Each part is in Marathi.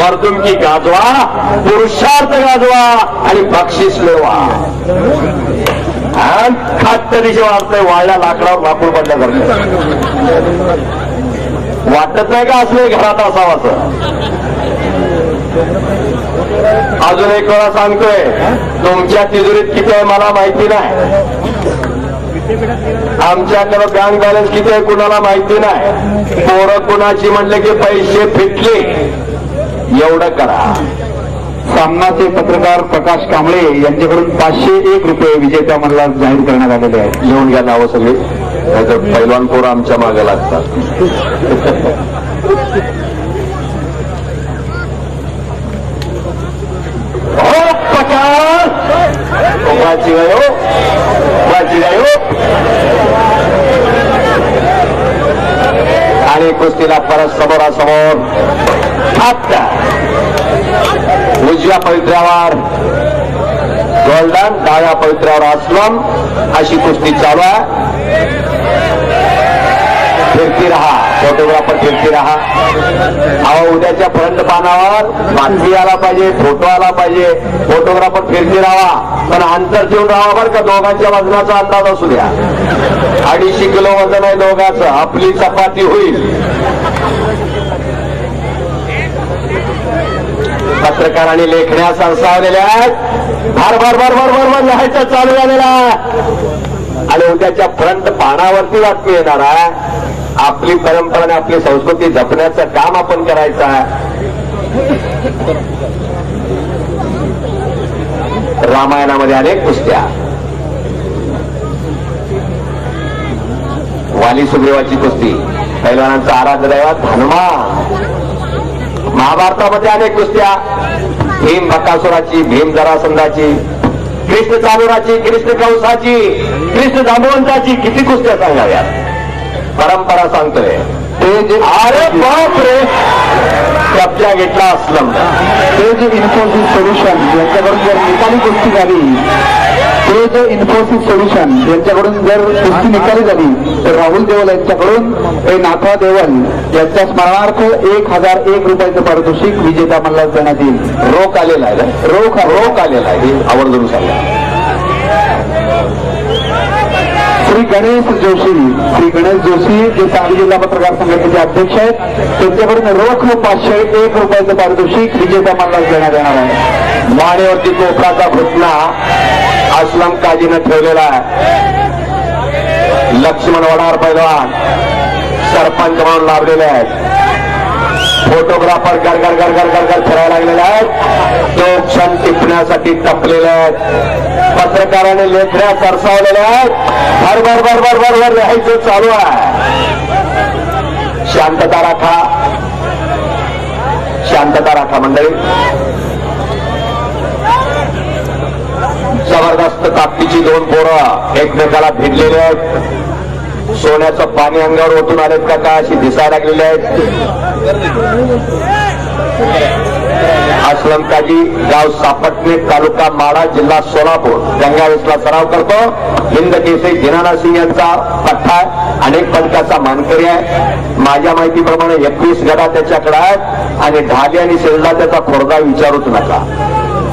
मर्दुमकी गाजवा, पुरुषार्थ गाजवा आणि बक्षीस मिळवा. खाद्य दिशे वाढतंय, वाळल्या लाकडावर वापर पडल्यासारखं. वाटत नाही का असले घरात असावं? अजून एक वेळा सांगतोय, तुमच्या तिजोरीत किती आहे मला माहिती नाही, आमच्याकडे बँक बॅलन्स किती आहे कुणाला माहिती नाही. पोरं कुणाची म्हणले की पैसे फिटले, एवढं करा. सामनाचे पत्रकार प्रकाश कांबळे यांच्याकडून 501 रुपये विजेत्या मंडळात जाहीर करण्यात आलेले आहेत. लिहून घ्या नावं सगळी, नाहीतर पैलवान पोरं आमच्या मागे लागतात. हो पकार वाची गयो, वाची गयो. आणि कुस्तीला परत समोरासमोर उजव्या पवित्र्यावर गोल्डन, डाव्या पवित्र्यावर अस्लम, अशी कुस्ती चालू आहे. फिरती रहा, फोटोग्राफर फिरती रहा. अहो उद्याच्या फ्रंट पानावर बातमी आला पाहिजे, फोटो आला पाहिजे, फोटोग्राफर फिरती राहा, पण अंतर ठेवून राहा बरं का. दोघांच्या वजनाचा अंदाज असू द्या. 250 किलो वजन आहे दोघांचं, आपली चपाती होईल. पत्रकारांनी लेखण्या सरसावलेल्या आहेत, भर भर भर भर भर भर लिहायचं चालू झालेला आहे. आणि उद्याच्या फ्रंट पानावरती बातमी येणार आहे. आपली परंपरा आणि आपली संस्कृती जपण्याचं काम आपण करायचं आहे. रामायणामध्ये अनेक कुस्त्या, वाली सुग्रीवाची कुस्ती, पैलवानांचा आराध्य दैवत हनुमान. महाभारतामध्ये अनेक कुस्त्या, भीम बकासुराची, भीम जरासंधाची, कृष्ण चालुराची, कृष्ण कंसाची, कृष्ण जांबवंताची, किती कुस्त्या सांगाव्यात. परंपरा सांगतोय ते जे, अरे बाप रे, कब्जा घेतला असलम. ते जे इन्फोसिस सोल्युशन यांच्याकडून जर निकाली कुस्ती झाली, ते जे इन्फोसिस सोल्युशन यांच्याकडून जर कुस्ती निकाली झाली तर राहुल देवल यांच्याकडून हे नाथा देवल यांच्या स्मरणार्थ 1001 रुपयाचं पारितोषिक विजेता मंडळात देण्यात येईल. रोख आलेला आहे, रोख आलेला आहे, हे आवर्जून सांगा. श्री गणेश जोशी जे सांगली जिल्हा पत्रकार संघटनेचे अध्यक्ष आहेत, त्यांच्याकडून रोख 501 रुपयाचं पारितोषिक विजेता मंडळात देण्यात येणार आहे. मानेवरती कोपराचा घुटना अस्लम काजीनं ठेवलेला आहे. लक्ष्मण वडार पैलवान सरपंच म्हणून लाभलेले आहेत. फोटोग्राफर गरगर गरगर गरगर फिरायला लागलेले आहेत. तो क्षण टिपण्यासाठी टपलेले आहेत. पत्रकारांनी लेखण्या सरसावलेल्या आहेत. भर भर भर भर भर भर लिहायचं चालू आहे. शांतता राखा, शांतता राखा मंडळी. जबरदस्त ताकदीची दोन पोरं एकमेकाला भिडलेले आहेत. सोन्याचं पाणी अंगावर ओतून आलेत का काय अशी दिसायला लागलेली आहेत. अस्लम काजी, गाव सापटणे, तालुका माडा, जिल्हा सोलापूर, गंगावेसला सराव करतो. हिंद केसरी दिनानाथ सिंग यांचा पठ्ठा आहे, अनेक पदकाचा मानकरी आहे. माझ्या माहितीप्रमाणे 21 गदा त्याच्याकडे आहेत आणि ढाली आणि शेलदा त्याचा खोरदा विचारूच नका.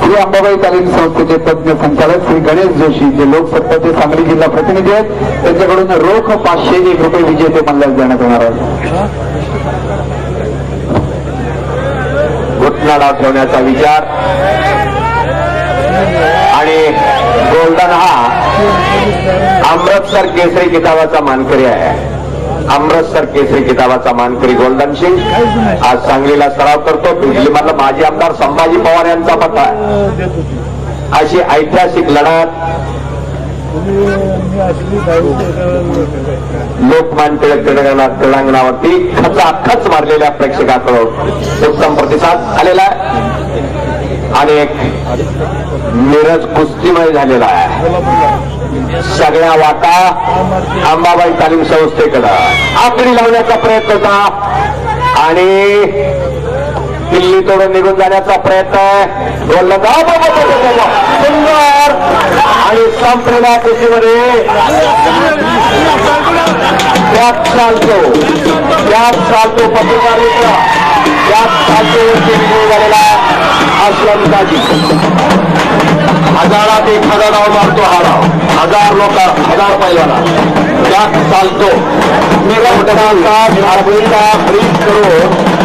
श्री अंबाबाई तालीम संस्थेचे तज्ञ संचालक श्री गणेश जोशी जे लोकसत्ताचे सांगली जिल्हा प्रतिनिधी आहेत, त्यांच्याकडून रोख 501 रुपये विजेते मंडळात देण्यात येणार आहे. घुटना डाव ठेवण्याचा विचार आणि गोल्डन हा अमृतसर केसरी किताबाचा मानकरी आहे. अमृतसर केसरी किताबाचा मानकरी गोल्डन सिंग आज सांगलीला सराव करतो. बिजलीमधला माजी आमदार संभाजी पवार यांचा पत्ता आहे. अशी ऐतिहासिक लढत लोकमान्य टिळक क्रीडांगणावरती खचाखच मारलेल्या प्रेक्षकाकडून उत्तम प्रतिसाद आलेला आहे. आणि एक मिरज कुस्तीमय झालेला आहे. सगळ्या वाटा अंबाबाई तालीम संस्थेकडे आकडी लावण्याचा प्रयत्न होता आणि दिल्ली तोडून निघून जाण्याचा प्रयत्न बोलला. सुंदर आणि संपलेल्या कुस्तीमध्ये त्यात चालतो पत्रकार मित्र त्यात चालते विजयी झालेला अस्लम काजी. हजारात 1000 डाव मारतो हा डाव. 1000 लोक 1000 पैलवाना त्यात चालतो. मेगा मोठा ब्रीज करून